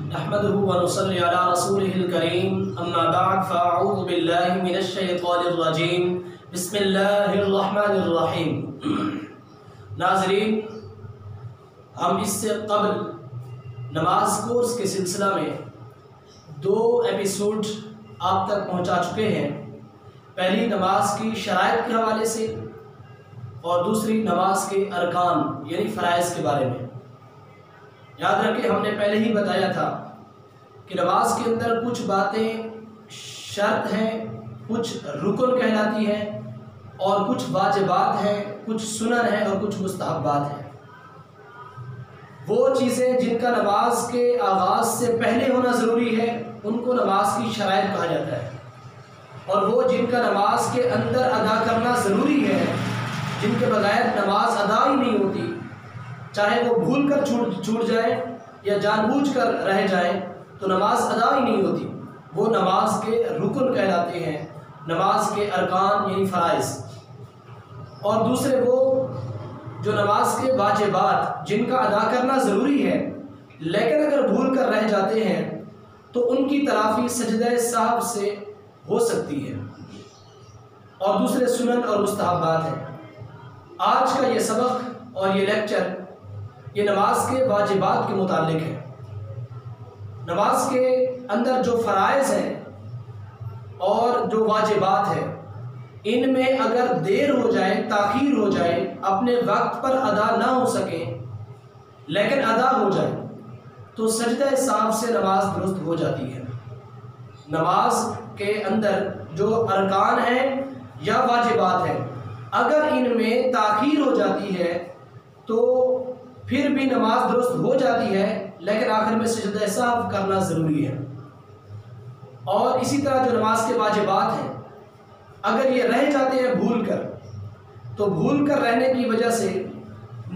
نحمده ونصلي على رسوله الكريم أما بعد فأعوذ بالله من الشيطان الرجيم بسم اللہ الرحمن الرحیم۔ ناظرین، ہم اس سے قبل نماز کورس کے سلسلہ میں 2 ایپیسوڈ آپ تک پہنچا چکے ہیں۔ پہلی نماز کی شرائط کے حوالے سے اور دوسری نماز کے ارکان یعنی فرائض کے بارے میں۔ یاد رکھیں، ہم نے پہلے ہی بتایا تھا کہ نماز کے اندر کچھ باتیں شرط ہیں، کچھ رکن کہلاتی ہیں اور کچھ واجبات ہیں، کچھ سنن ہیں اور کچھ مستحبات ہیں۔ وہ چیزیں جن کا نماز کے آغاز سے پہلے ہونا ضروری ہے ان کو نماز کی شرائط کہا جاتا ہے، اور وہ جن کا نماز کے اندر ادا کرنا ضروری ہے، جن کے بغیر نماز ادا ہی نہیں ہوتی، چاہے وہ بھول کر چھوٹ جائے یا جان بوجھ کر رہ جائیں تو نماز ادا ہی نہیں ہوتی، وہ نماز کے رکن کہلاتے ہیں، نماز کے ارکان یعنی فرائض۔ اور دوسرے وہ جو نماز کے واجبات جن کا ادا کرنا ضروری ہے لیکن اگر بھول کر رہ جاتے ہیں تو ان کی تلافی سجدہ سہو سے ہو سکتی ہے، اور دوسرے سنن اور مستحبات ہیں۔ آج کا یہ سبق اور یہ لیکچر یہ نماز کے واجبات کے متعلق ہے۔ نماز کے اندر جو فرائض ہیں اور جو واجبات ہیں ان میں اگر دیر ہو جائے، تاخیر ہو جائے، اپنے وقت پر ادا نہ ہو سکے لیکن ادا ہو جائے تو سجدہ سہو سے نماز درست ہو جاتی ہے۔ نماز کے اندر جو ارکان ہیں یا واجبات ہیں اگر ان میں تاخیر ہو جاتی ہے تو پھر بھی نماز درست ہو جاتی ہے لیکن آخر میں سجدہ سہو کرنا ضروری ہے۔ اور اسی طرح جو نماز کے واجبات ہیں اگر یہ رہ جاتے ہیں بھول کر، تو بھول کر رہنے کی وجہ سے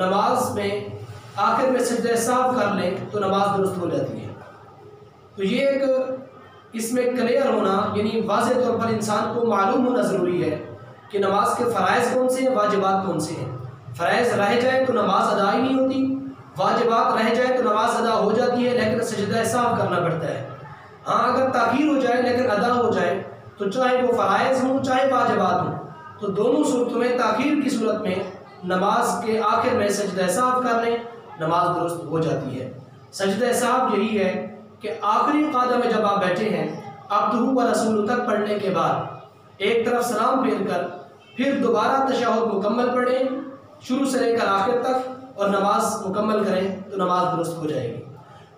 نماز میں آخر میں سجدہ سہو کر لیں تو نماز درست ہو جاتی ہے۔ تو یہ ایک اس میں کلیئر ہونا یعنی واضح طور پر انسان کو معلوم ہونا ضروری ہے کہ نماز کے فرائض کون سے ہیں، واجبات کون سے ہیں۔ فرائض رہ جائیں تو نماز ادا ہی نہیں ہوتی، واجبات رہ جائیں تو نماز ادا ہو جاتی ہے لیکن سجدہ سہو کرنا پڑتا ہے۔ ہاں، اگر تاخیر ہو جائے لیکن ادا ہو جائے تو چاہے وہ فرائض ہوں چاہے واجبات ہوں تو دونوں صورتوں میں تاخیر کی صورت میں نماز کے آخر میں سجدہ سہو کر لیں، نماز درست ہو جاتی ہے۔ سجدہ سہو یہی ہے کہ آخری قعدہ میں جب آپ بیٹھے ہیں عبدہ و رسولہ تک پڑھنے کے بعد ایک طرف سلام پھیر کر پھر دوبارہ تشہد مکمل پڑھیں شروع سے لے کر آخر تک اور نماز مکمل کریں تو نماز درست ہو جائے گی۔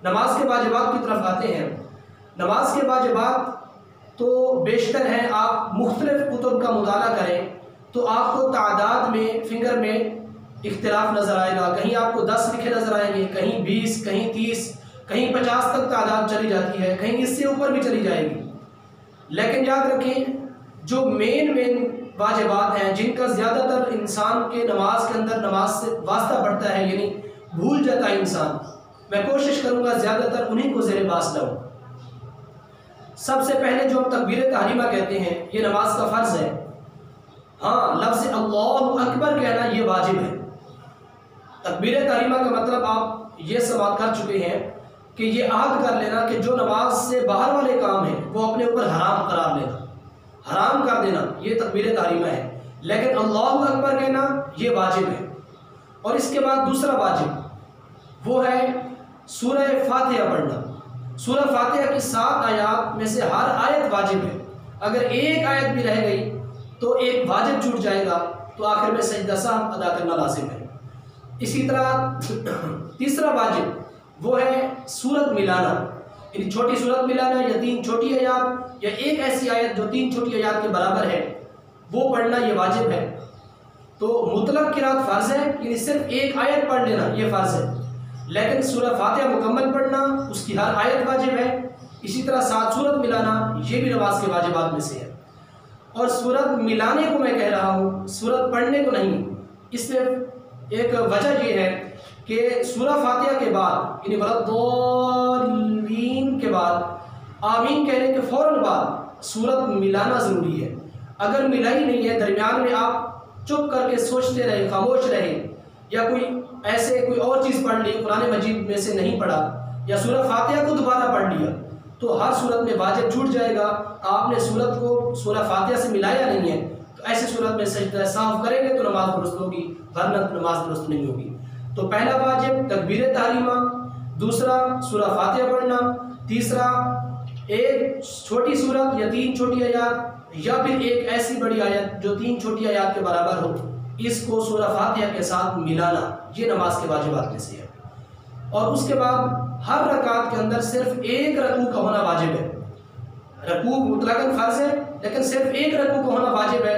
نماز کے واجبات کی طرف آتے ہیں۔ نماز کے واجبات تو بیشتر ہیں، آپ مختلف کتب کا مطالعہ کریں تو آپ کو تعداد میں فنگر میں اختلاف نظر آئے گا، کہیں آپ کو 10 لکھے نظر آئیں گے، کہیں 20، کہیں 30، کہیں 50 تک تعداد چلی جاتی ہے، کہیں اس سے اوپر بھی چلی جائے گی۔ لیکن یاد رکھیں جو مین واجبات ہیں جن کا زیادہ تر انسان کے نماز کے اندر نماز سے واسطہ پڑتا ہے یعنی بھول جاتا ہے انسان، میں کوشش کروں گا زیادہ تر انہیں کو زیر باس لاؤں۔ سب سے پہلے جو ہم تکبیر تحریمہ کہتے ہیں یہ نماز کا فرض ہے۔ ہاں، لفظ اللہ اکبر کہنا یہ واجب ہے۔ تکبیر تحریمہ کا مطلب آپ یہ سماعت کر چکے ہیں کہ یہ عہد کر لینا کہ جو نماز سے باہر والے کام ہیں وہ اپنے اوپر حرام قرار لینا، حرام کر دینا، یہ تکبیر تحریمہ ہے۔ لیکن اللہ اکبر کہنا یہ واجب ہے۔ اور اس کے بعد دوسرا واجب وہ ہے سورہ فاتحہ پڑھنا۔ سورہ فاتحہ کی 7 آیات میں سے ہر آیت واجب ہے، اگر ایک آیت بھی رہ گئی تو ایک واجب چھوٹ جائے گا تو آخر میں سجدہ سہو ادا کرنا لازم ہے۔ اسی طرح تیسرا واجب وہ ہے سورت ملانا، یعنی چھوٹی سورت ملانا یا 3 چھوٹی آیات یا ایک ایسی آیت جو 3 چھوٹی آیات کے برابر ہے وہ پڑھنا یہ واجب ہے۔ تو مطلق قرات فرض ہے، یعنی صرف ایک آیت پڑھ لینا یہ فرض ہے، لیکن سورہ فاتحہ مکمل پڑھنا اس کی ہر آیت واجب ہے۔ اسی طرح 7 سورت ملانا یہ بھی نماز کے واجبات میں سے ہے۔ اور سورت ملانے کو میں کہہ رہا ہوں، سورت پڑھنے کو نہیں، اس میں ایک وجہ یہ ہے کہ سورہ فاتحہ کے بعد یعنی وَلَضَّالِّينَ کے بعد آمین کہنے کے فوراً بعد سورت ملانا ضروری ہے۔ اگر ملائی نہیں ہے، درمیان میں آپ چپ کر کے سوچتے رہے، خاموش رہے یا کوئی ایسے کوئی اور چیز پڑھ لی، قرآن مجید میں سے نہیں پڑھا، یا سورہ فاتحہ کو دوبارہ پڑھ لیا تو ہر صورت میں واجب چھوٹ جائے گا. آپ نے صورت کو سورہ فاتحہ سے ملایا نہیں ہے تو ایسی صورت میں سجدہ صاف کریں گے تو نماز درست ہوگی، ورنہ نماز درست نہیں ہوگی. تو پہلا واجب تکبیر تحریمہ، دوسرا سورہ فاتحہ پڑھنا، تیسرا ایک چھوٹی صورت یا 3 چھوٹی آیات یا پھر ایک ایسی بڑی آیت جو 3 چھوٹی آیات کے برابر ہو، اس کو سورہ فاتحہ کے ساتھ ملانا، یہ نماز کے واجبات میں سے ہے. اور اس کے بعد ہر رکعت کے اندر صرف ایک رکوع کا ہونا واجب ہے. رکوع مطلقاً فرض ہے لیکن صرف ایک رکوع کا ہونا واجب ہے.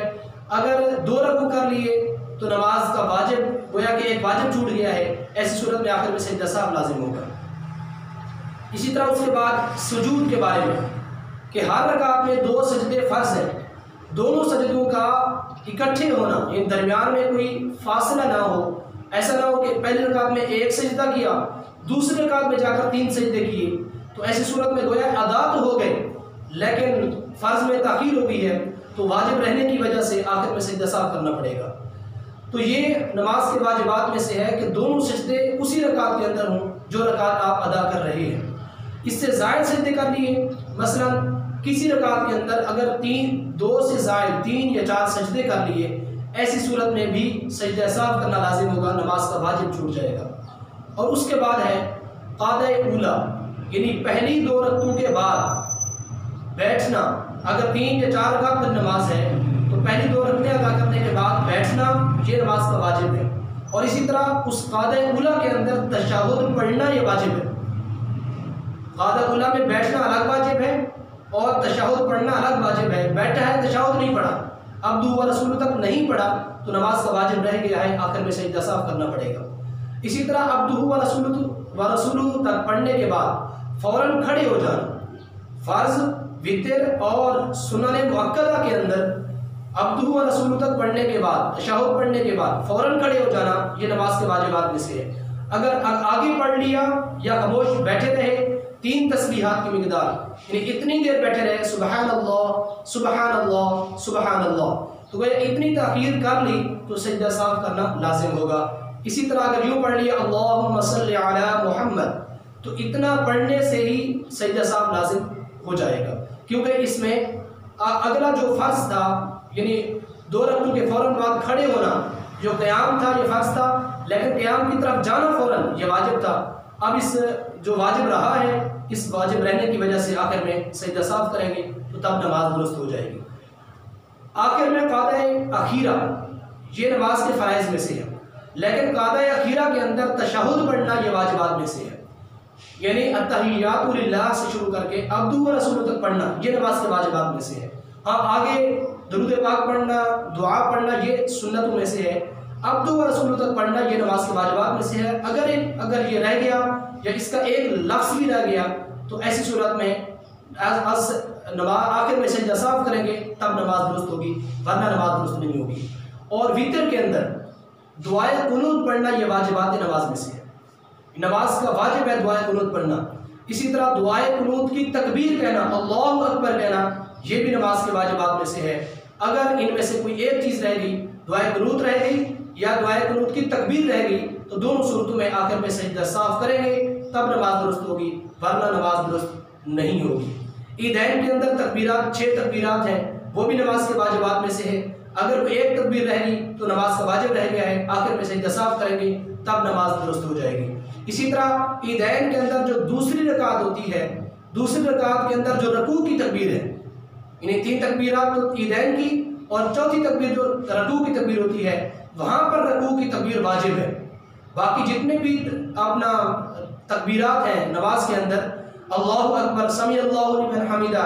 اگر 2 رکوع کر لیے تو نماز کا واجب گویا کہ ایک واجب چھوٹ گیا ہے. ایسی صورت میں آخر میں سجدہ سہو لازم ہوگا. اسی طرح اس کے بعد سجود کے بارے میں کہ ہر رکعت میں 2 سجدے فرض ہیں. دونوں سجدوں کا اکٹھے ہونا، ان درمیان میں کوئی فاصلہ نہ ہو. ایسا نہ ہو کہ پہلی رکعت میں ایک سجدہ کیا، دوسری رکعت میں جا کر 3 سجدے کیے، تو ایسی صورت میں گویا ادا تو ہو گئے لیکن فرض میں تاخیر ہو گئی ہے تو واجب رہنے کی وجہ سے آخر میں سجدہ سہو کرنا پڑے گا. تو یہ نماز کے واجبات میں سے ہے کہ دونوں سجدے اسی رکعت کے اندر ہوں جو رکعت آپ ادا کر رہے ہیں. اس سے زائد سجدے کر لیے، مثلا کسی رکعت کے اندر اگر 2 سے زائد 3 یا 4 سجدے کر لیے، ایسی صورت میں بھی سجدہ سہو کرنا لازم ہوگا، نماز کا واجب چھوٹ جائے گا. اور اس کے بعد ہے قعدہ اولا، یعنی پہلی 2 رکعتوں کے بعد بیٹھنا. اگر 3 یا 4 رکعت پر نماز ہے تو پہلی 2 رکعتیں ادا کرنے کے بعد بیٹھنا، یہ نماز کا واجب ہے. اور اسی طرح اس قعدہ اولا کے اندر تشہد پڑھنا یہ واجب ہے. قعدہ اولا میں بیٹھنا الگ واجب ہے اور تشہد پڑھنا الگ واجب ہے. بیٹھا ہے تشہد نہیں پڑھا، عبدہ و رسولہ تک نہیں پڑھا تو نماز کا واجب رہ گیا ہے، آخر میں سجدہ سہو کرنا پڑے گا. اسی طرح عبدہ و رسولہ تک پڑھنے کے بعد فوراً کھڑے ہو جانا. فرض، وتر اور سنن مؤکدہ کے اندر عبدہ و رسولہ تک پڑھنے کے بعد، تشہد پڑھنے کے بعد فوراً کھڑے ہو جانا یہ نماز کے واجبات میں سے ہے. اگر آگے پڑھ لیا یا خاموش بیٹھے رہے 3 تسبیحات کی مقدار، یعنی اتنی دیر بیٹھے رہے سبحان اللہ سبحان اللہ سبحان اللہ، تو وہ اتنی تاخیر کر لی تو سجدہ سہو کرنا لازم ہوگا. اسی طرح اگر یوں پڑھ لیا اللہم صلی علی محمد تو اتنا پڑھنے سے ہی سجدہ سہو لازم ہو جائے گا، کیونکہ اس میں اگلا جو فرض تھا یعنی 2 رکعتوں کے فوراً بعد کھڑے ہونا، جو قیام تھا یہ فرض تھا لیکن قیام کی طرف جانا فوراً یہ واجب تھا. اب اس جو واجب رہا ہے اس واجب رہنے کی وجہ سے آخر میں سجدہ سہو کریں گے تو تب نماز درست ہو جائے گی. آخر میں قعدہ اخیرہ یہ نماز کے فرائض میں سے ہے لیکن قعدہ اخیرہ کے اندر تشہد پڑھنا یہ واجبات میں سے ہے. یعنی التحیات للہ سے شروع کر کے عبدہ و رسولہ تک پڑھنا یہ نماز کے واجبات میں سے ہے. ہاں آگے درود پاک پڑھنا، دعا پڑھنا یہ سنتوں میں سے ہے. عبدہ و رسولہ تک پڑھنا یہ نماز کے واجبات میں سے ہے. اگر یہ رہ گیا یا اس کا ایک لفظ بھی رہ گیا تو ایسی صورت میں آخر میں سجدہ سہو کریں گے تب نماز درست ہوگی، ورنہ نماز درست نہیں ہوگی. اور وتر کے اندر دعائے قنوت پڑھنا یہ واجبات نماز میں سے ہے. نماز کا واجب ہے دعائے قنوت پڑھنا. اسی طرح دعائے قنوت کی تکبیر کہنا، اللہ اکبر کہنا یہ بھی نماز کے واجبات میں سے ہے. اگر ان میں سے کوئی ایک چیز رہ گئی، دعائے قنوت رہ گئی یا دعائے قنوت کی تکبیر رہ گئی تو دونوں صورتوں میں آخر میں سجدہ سہو کریں گے تب نماز درست ہوگی، ورنہ نماز درست نہیں ہوگی. عیدین کے اندر تکبیرات 6 تکبیرات ہیں، وہ بھی نماز کے واجبات میں سے ہے. اگر کوئی ایک تکبیر رہ گئی تو نماز کا واجب رہ گیا ہے، آخر میں سجدہ سہو کریں گے تب نماز درست ہو جائے گی. اسی طرح عیدین کے اندر جو دوسری رکعت ہوتی ہے، دوسری رکعت کے اندر جو رکوع کی تکبیر ہے، یعنی 3 تکبیرات تو عیدین کی اور چوتھی تکبیر جو رکوع کی تکبیر ہوتی ہے وہاں پر رکوع کی تکبیر واجب ہے. باقی جتنے بھی اپنا تکبیرات ہیں نماز کے اندر، اللہ اکبر، سمیع اللہ لمن حمیدہ،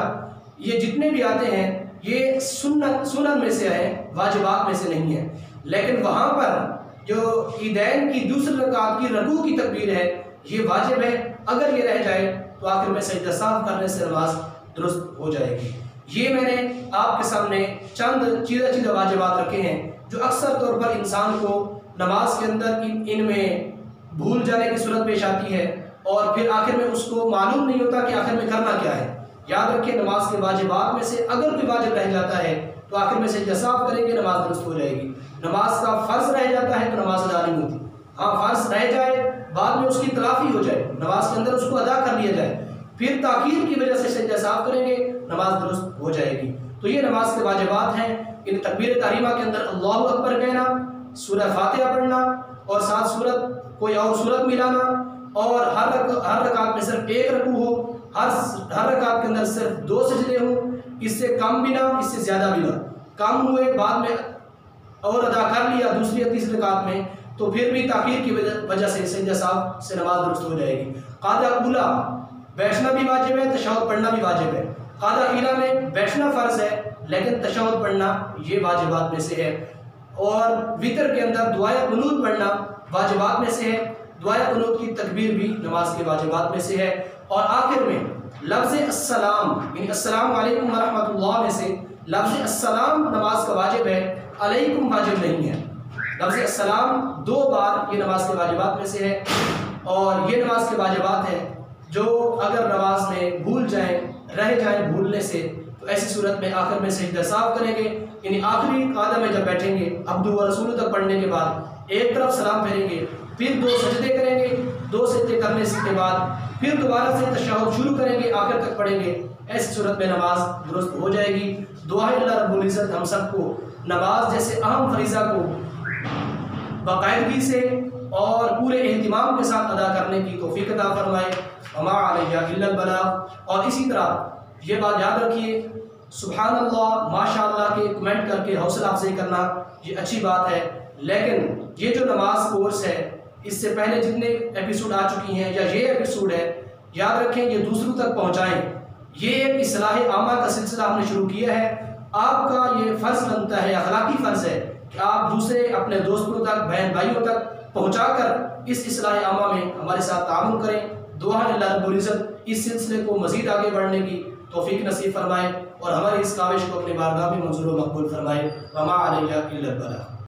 یہ جتنے بھی آتے ہیں یہ سنن میں سے ہیں، واجبات میں سے نہیں ہیں. لیکن وہاں پر جو عیدین کی دوسری رکعت کی رکوع کی تکبیر ہے یہ واجب ہے. اگر یہ رہ جائے تو آخر میں سجدہ سہو کرنے سے نماز درست ہو جائے گی. یہ میں نے آپ کے سامنے چند چیزیں واجبات رکھے ہیں جو اکثر طور پر انسان کو نماز کے اندر ان میں بھول جانے کی صورت پیش آتی ہے اور پھر آخر میں اس کو معلوم نہیں ہوتا کہ آخر میں کرنا کیا ہے. یاد رکھیں نماز کے واجبات میں سے اگر کوئی واجب رہ جاتا ہے تو آخر میں سجدہ سہو کریں گے نماز درست ہو جائے گی. نماز کا فرض رہ جاتا ہے تو نماز ادا نہیں ہوتی. ہاں فرض رہ جائے بعد میں اس کی تلافی ہو جائے، نماز کے اندر اس کو ادا کر لیا جائے، پھر تاخیر کی وجہ سے سجدہ صاف کریں گے، نماز درست ہو جائے گی۔ تو یہ نماز کے واجبات ہیں۔ ان تکبیر تحریمہ کے اندر اللہ اکبر کہنا، سورہ فاتحہ پڑھنا، اور ساتھ کوئی اور سورت ملانا، اور ہر رکعت میں صرف ایک رکوع ہو، ہر رکعت کے اندر صرف 2 سجدے ہوں، اس سے کم بھی نہ، اس سے زیادہ بھی نہ۔ کم ہوئے بعد میں اور ادا کر لیا دوسری یا تیسری رکعت میں تو پھر بھی تاخیر کی وجہ سے سجدہ صاحب سے نماز درست ہو جائے گی۔ قاعدہ اولا بیٹھنا بھی واجب ہے، تشہد پڑھنا بھی واجب ہے۔ قاعدہ اخیرہ میں بیٹھنا فرض ہے لیکن تشہد پڑھنا یہ واجبات میں سے ہے، اور وتر کے اندر دعائے قنوت پڑھنا واجبات میں سے ہے۔ دعائے قنوت کی تکبیر بھی نماز کے واجبات میں سے ہے۔ اور آخر میں لفظ السلام، یعنی السلام علیکم ورحمۃ اللہ میں سے لفظ السلام نماز کا واجب ہے، علیکم واجب نہیں ہے۔ لفظ السلام 2 بار یہ نماز کے واجبات میں سے ہے، اور یہ نماز کے واجبات ہیں جو اگر نماز میں بھول جائیں، رہ جائیں بھولنے سے، تو ایسی صورت میں آخر میں سجدہ صاف کریں گے، یعنی آخری قاعدہ میں جب بیٹھیں گے عبدہ و رسولہ تک پڑھنے کے بعد ایک طرف سلام پھیریں گے، پھر 2 سجدے کریں گے، 2 سجدے کرنے کے بعد پھر دوبارہ سے تشہد شروع کریں گے، آخر تک پڑھیں گے۔ ایسی صورت میں نماز درست ہو جائے گی۔ دعا ہے اللہ رب العزت ہم سب کو نماز جیسے اہم فریضہ کو باقاعدگی سے اور پورے اہتمام کے ساتھ ادا کرنے کی توفیق عطا فرمائے۔ وما علیہ الا البلاغ۔ اور اسی طرح یہ بات یاد رکھیے، سبحان اللہ ماشاء اللہ کے کمنٹ کر کے حوصلہ افزائی کرنا یہ اچھی بات ہے، لیکن یہ جو نماز کورس ہے اس سے پہلے جتنے ایپیسوڈ آ چکی ہیں یا یہ ایپیسوڈ ہے، یاد رکھیں یہ دوسروں تک پہنچائیں۔ یہ ایک اصلاح عامہ کا سلسلہ ہم نے شروع کیا ہے۔ آپ کا یہ فرض بنتا ہے، اخلاقی فرض ہے کہ آپ دوسرے اپنے دوستوں تک، بہن بھائیوں تک پہنچا کر اس اصلاح عامہ میں ہمارے ساتھ تعاون کریں۔ دعا ہے اللہ رب العزت اس سلسلے کو مزید آگے بڑھنے کی توفیق نصیب فرمائے، اور ہماری اس کاوش کو اپنے بارگاہ میں منظور و مقبول فرمائے۔ وما علیہ الا البلاغ۔